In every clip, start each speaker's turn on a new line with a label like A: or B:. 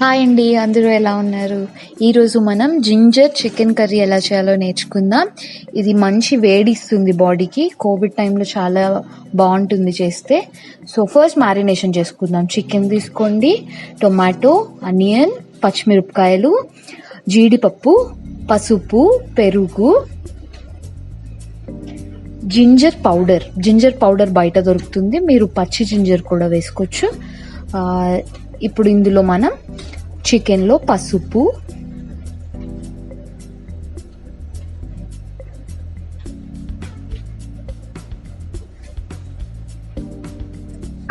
A: Hi అండి, అందరూ ఎలా ఉన్నారు? ఈరోజు మనం జింజర్ చికెన్ కర్రీ ఎలా చేయాలో నేర్చుకుందాం. ఇది మంచి వేడి ఇస్తుంది బాడీకి. కోవిడ్ టైంలో చాలా బాగుంటుంది చేస్తే. సో ఫస్ట్ మ్యారినేషన్ చేసుకుందాం. చికెన్ తీసుకోండి, టొమాటో, ఆనియన్, పచ్చిమిరపకాయలు, జీడిపప్పు, పసుపు, పెరుగు, జింజర్ పౌడర్ బయట దొరుకుతుంది. మీరు పచ్చి జింజర్ కూడా వేసుకోవచ్చు. ఇప్పుడు ఇందులో మనం చికెన్లో పసుపు,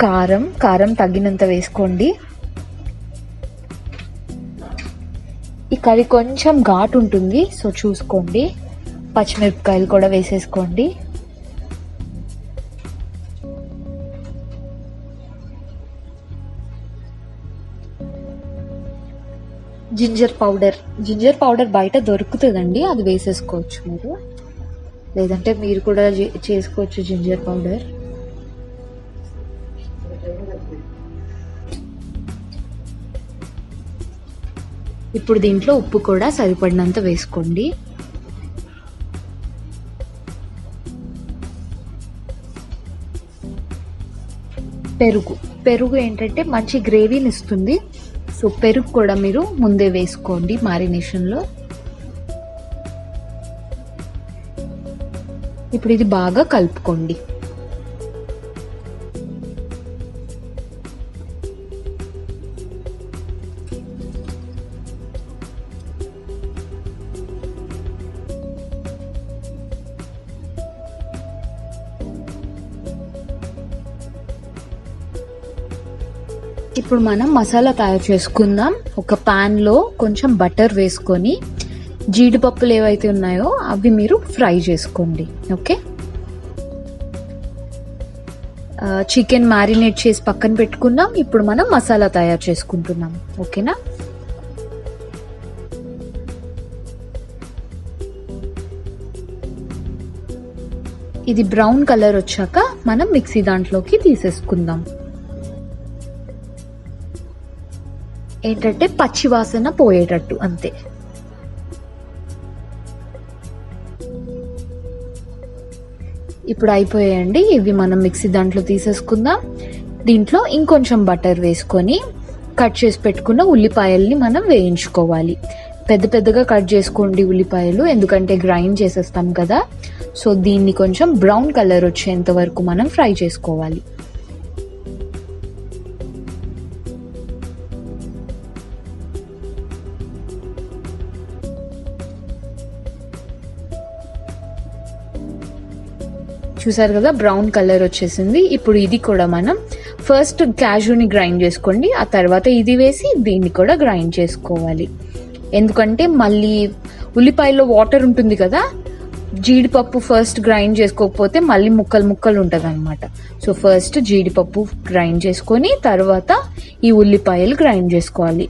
A: కారం తగినంత వేసుకోండి. ఈ కర్రీ కొంచెం ఘాటు ఉంటుంది, సో చూసుకోండి. పచ్చిమిరపకాయలు కూడా వేసేసుకోండి. జింజర్ పౌడర్ బయట దొరుకుతుందండి, అది వేసేసుకోవచ్చు మీరు. లేదంటే మీరు కూడా చేసుకోవచ్చు జింజర్ పౌడర్. ఇప్పుడు దీంట్లో ఉప్పు కూడా సరిపడినంత వేసుకోండి. పెరుగు ఏంటంటే మంచి గ్రేవీని ఇస్తుంది. సో పెరుగు కూడా మీరు ముందే వేసుకోండి మ్యారినేషన్లో. ఇప్పుడు ఇది బాగా కలుపుకోండి. ఇప్పుడు మనం మసాలా తయారు చేసుకుందాం. ఒక ప్యాన్లో కొంచెం బటర్ వేసుకొని జీడిపప్పులు ఏవైతే ఉన్నాయో అవి మీరు ఫ్రై చేసుకోండి. ఓకే, చికెన్ మ్యారినేట్ చేసి పక్కన పెట్టుకున్నాం. ఇప్పుడు మనం మసాలా తయారు చేసుకుంటున్నాం. ఓకేనా? ఇది బ్రౌన్ కలర్ వచ్చాక మనం మిక్సీ దాంట్లోకి తీసేసుకుందాం. ఏంటంటే పచ్చి వాసన పోయేటట్టు అంతే. ఇప్పుడు అయిపోయాయండి ఇవి. మనం మిక్సీ దాంట్లో తీసేసుకుందాం. దీంట్లో ఇంకొంచెం బటర్ వేసుకొని కట్ చేసి పెట్టుకున్న ఉల్లిపాయల్ని మనం వేయించుకోవాలి. పెద్దగా కట్ చేసుకోండి ఉల్లిపాయలు, ఎందుకంటే గ్రైండ్ చేసేస్తాం కదా. సో దీన్ని కొంచెం బ్రౌన్ కలర్ వచ్చేంత వరకు మనం ఫ్రై చేసుకోవాలి. చూసారు కదా, బ్రౌన్ కలర్ వచ్చేసింది. ఇప్పుడు ఇది కూడా మనం ఫస్ట్ క్యాష్యూని గ్రైండ్ చేసుకోండి, ఆ తర్వాత ఇది వేసి దీన్ని కూడా గ్రైండ్ చేసుకోవాలి. ఎందుకంటే మళ్ళీ ఉల్లిపాయలో వాటర్ ఉంటుంది కదా, జీడిపప్పు ఫస్ట్ గ్రైండ్ చేసుకోకపోతే మళ్ళీ ముక్కలు ఉంటుంది అనమాట. సో ఫస్ట్ జీడిపప్పు గ్రైండ్ చేసుకొని తర్వాత ఈ ఉల్లిపాయలు గ్రైండ్ చేసుకోవాలి.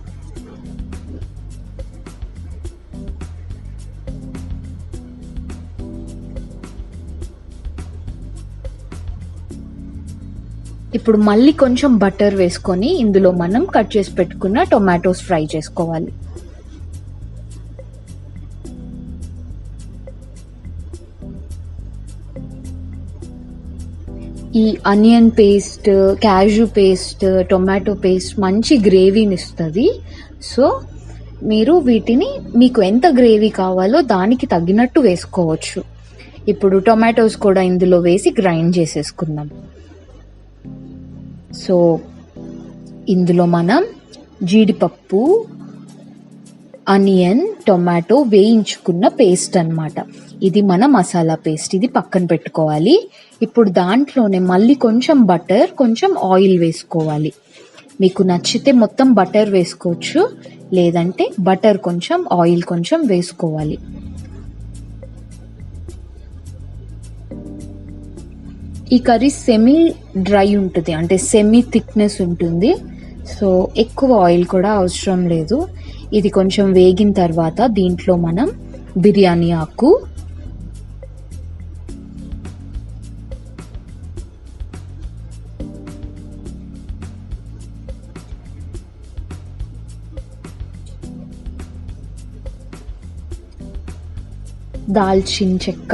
A: ఇప్పుడు మళ్ళీ కొంచెం బటర్ వేసుకొని ఇందులో మనం కట్ చేసి పెట్టుకున్న టొమాటోస్ ఫ్రై చేసుకోవాలి. ఈ onion paste, cashew paste, tomato paste మంచి గ్రేవీని ఇస్తుంది. సో మీరు వీటిని మీకు ఎంత గ్రేవీ కావాలో దానికి తగ్గినట్టు వేసుకోవచ్చు. ఇప్పుడు టొమాటోస్ కూడా ఇందులో వేసి గ్రైండ్ చేసేసుకుందాం. సో ఇందులో మనం జీడిపప్పు, ఆనియన్, టొమాటో వేయించుకున్న పేస్ట్ అన్నమాట. ఇది మన మసాలా పేస్ట్. ఇది పక్కన పెట్టుకోవాలి. ఇప్పుడు దాంట్లోనే మళ్ళీ కొంచెం బటర్, కొంచెం ఆయిల్ వేసుకోవాలి. మీకు నచ్చితే మొత్తం బటర్ వేసుకోవచ్చు, లేదంటే బటర్ కొంచెం, ఆయిల్ కొంచెం వేసుకోవాలి. ఈ కర్రీ సెమీ డ్రై ఉంటుంది, అంటే సెమీ థిక్నెస్ ఉంటుంది. సో ఎక్కువ ఆయిల్ కూడా అవసరం లేదు. ఇది కొంచెం వేగిన తర్వాత దీంట్లో మనం బిర్యానీ ఆకు, దాల్చిని చెక్క,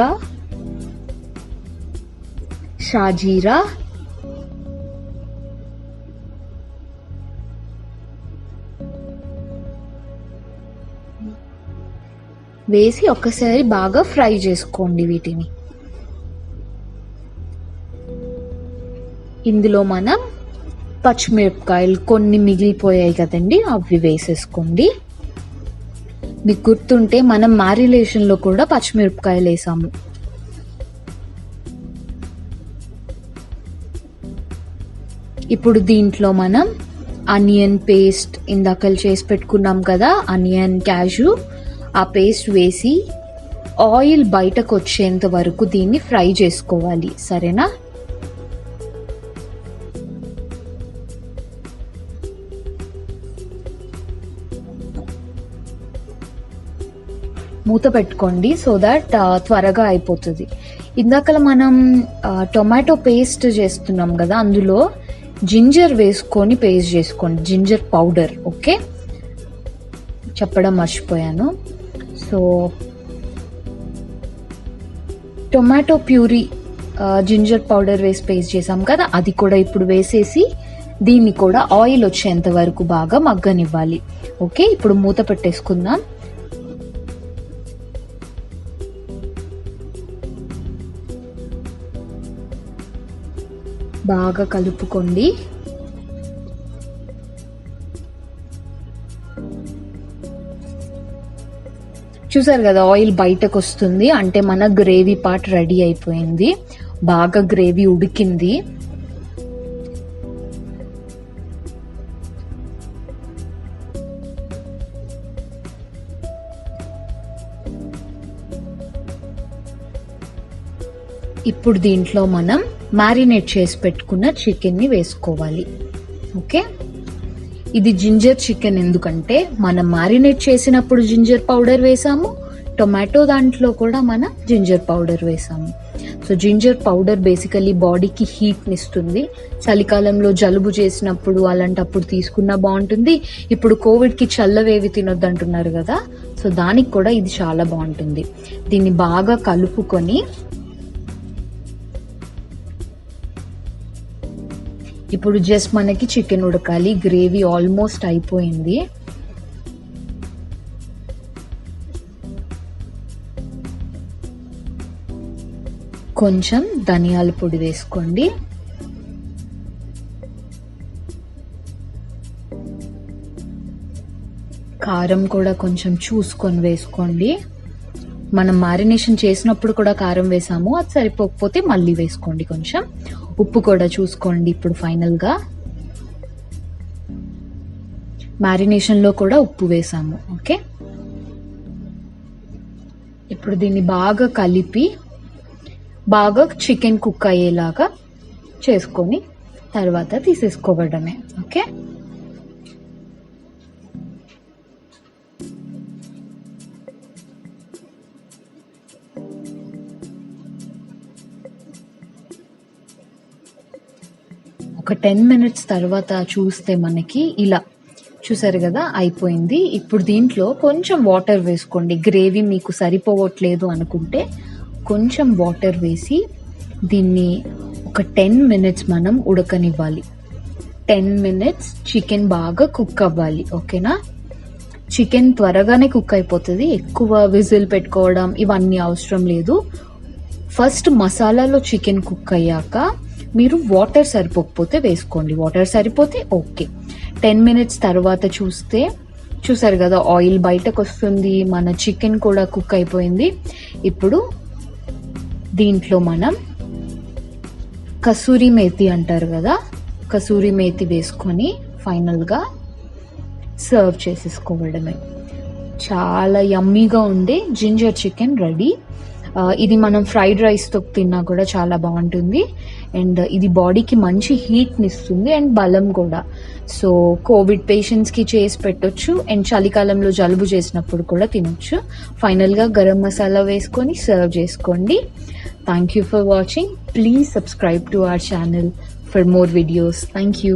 A: సాజీరా, వేసి ఒక్కసారి బాగా ఫ్రై చేసుకోండి వీటిని. ఇందులో మనం పచ్చిమిరపకాయలు కొన్ని మిగిలిపోయాయి కదండి, అవి వేసేసుకోండి. మీకు గుర్తుంటే మనం మ్యారినేషన్లో కూడా పచ్చిమిరపకాయలు వేసాము. ఇప్పుడు దీంట్లో మనం ఆనియన్ పేస్ట్ ఇందాకలు చేసి పెట్టుకున్నాం కదా, ఆనియన్ క్యాష్యూ, ఆ పేస్ట్ వేసి ఆయిల్ బయటకు వచ్చేంత వరకు దీన్ని ఫ్రై చేసుకోవాలి. సరేనా? మూత పెట్టుకోండి సో దట్ త్వరగా అయిపోతుంది. ఇందాక మనం టొమాటో పేస్ట్ చేస్తున్నాం కదా, అందులో జింజర్ వేసుకొని పేస్ట్ చేసుకోండి, జింజర్ పౌడర్. ఓకే, చెప్పడం మర్చిపోయాను. So tomato puree ginger powder వేసి పేస్ట్ చేసాం కదా, అది కూడా ఇప్పుడు వేసేసి దీన్ని కూడా ఆయిల్ వచ్చేంత వరకు బాగా మగ్గనివ్వాలి. ఓకే, ఇప్పుడు మూత పెట్టేసుకుందాం. బాగా కలుపుకోండి. చూసారు కదా, ఆయిల్ బయటకు వస్తుంది అంటే మన గ్రేవీ పార్ట్ రెడీ అయిపోయింది. బాగా గ్రేవీ ఉడికింది. ఇప్పుడు దీంట్లో మనం మ్యారినేట్ చేసి పెట్టుకున్న చికెన్ని వేసుకోవాలి. ఓకే, ఇది జింజర్ చికెన్ ఎందుకంటే మనం మ్యారినేట్ చేసినప్పుడు జింజర్ పౌడర్ వేసాము, టొమాటో దాంట్లో కూడా మనం జింజర్ పౌడర్ వేసాము. సో జింజర్ పౌడర్ బేసికలీ బాడీకి హీట్ని ఇస్తుంది. చలికాలంలో జలుబు చేసినప్పుడు అలాంటప్పుడు తీసుకున్నా బాగుంటుంది. ఇప్పుడు కోవిడ్కి చల్లవేవి తినొద్దు అంటున్నారు కదా, సో దానికి కూడా ఇది చాలా బాగుంటుంది. దీన్ని బాగా కలుపుకొని ఇప్పుడు జస్ట్ మనకి చికెన్ ఉడకాలి. గ్రేవీ ఆల్మోస్ట్ అయిపోయింది. కొంచెం ధనియాల పొడి వేసుకోండి. కారం కూడా కొంచెం చూసుకొని వేసుకోండి. మనం మ్యారినేషన్ చేసినప్పుడు కూడా కారం వేసాము, అది సరిపోకపోతే మళ్ళీ వేసుకోండి. కొంచెం ఉప్పు కూడా చూసుకోండి. ఇప్పుడు ఫైనల్గా మ్యారినేషన్లో కూడా ఉప్పు వేసాము. ఓకే, ఇప్పుడు దీన్ని బాగా కలిపి బాగా చికెన్ కుక్ అయ్యేలాగా చేసుకొని తర్వాత తీసేసుకోవడమే. ఓకే, ఒక 10 minutes తర్వాత చూస్తే మనకి ఇలా చూసారు కదా అయిపోయింది. ఇప్పుడు దీంట్లో కొంచెం వాటర్ వేసుకోండి. గ్రేవీ మీకు సరిపోవట్లేదు అనుకుంటే కొంచెం వాటర్ వేసి దీన్ని ఒక 10 minutes మనం ఉడకనివ్వాలి. 10 minutes చికెన్ బాగా కుక్ అవ్వాలి. ఓకేనా? చికెన్ త్వరగానే కుక్ అయిపోతుంది. ఎక్కువ విజిల్ పెట్టుకోవడం ఇవన్నీ అవసరం లేదు. ఫస్ట్ మసాలాలో చికెన్ కుక్ అయ్యాక మీరు వాటర్ సరిపోకపోతే వేసుకోండి. వాటర్ సరిపోతే ఓకే. 10 minutes తర్వాత చూస్తే చూసారు కదా ఆయిల్ బయటకు వస్తుంది. మన చికెన్ కూడా కుక్ అయిపోయింది. ఇప్పుడు దీంట్లో మనం కసూరి మేతి అంటారు కదా, కసూరి మేతి వేసుకొని ఫైనల్గా సర్వ్ చేసేసుకోవడమే. చాలా యమ్మీగా ఉండే జింజర్ చికెన్ రెడీ. ఇది మనం ఫ్రైడ్ రైస్తో తిన్నా కూడా చాలా బాగుంటుంది. అండ్ ఇది బాడీకి మంచి హీట్ని ఇస్తుంది అండ్ బలం కూడా. సో కోవిడ్ పేషెంట్స్కి చేసి పెట్టొచ్చు అండ్ చలికాలంలో జలుబు చేసినప్పుడు కూడా తినొచ్చు. ఫైనల్గా గరం మసాలా వేసుకొని సర్వ్ చేసుకోండి. Thank you for watching. Please subscribe to our channel for more videos. Thank you.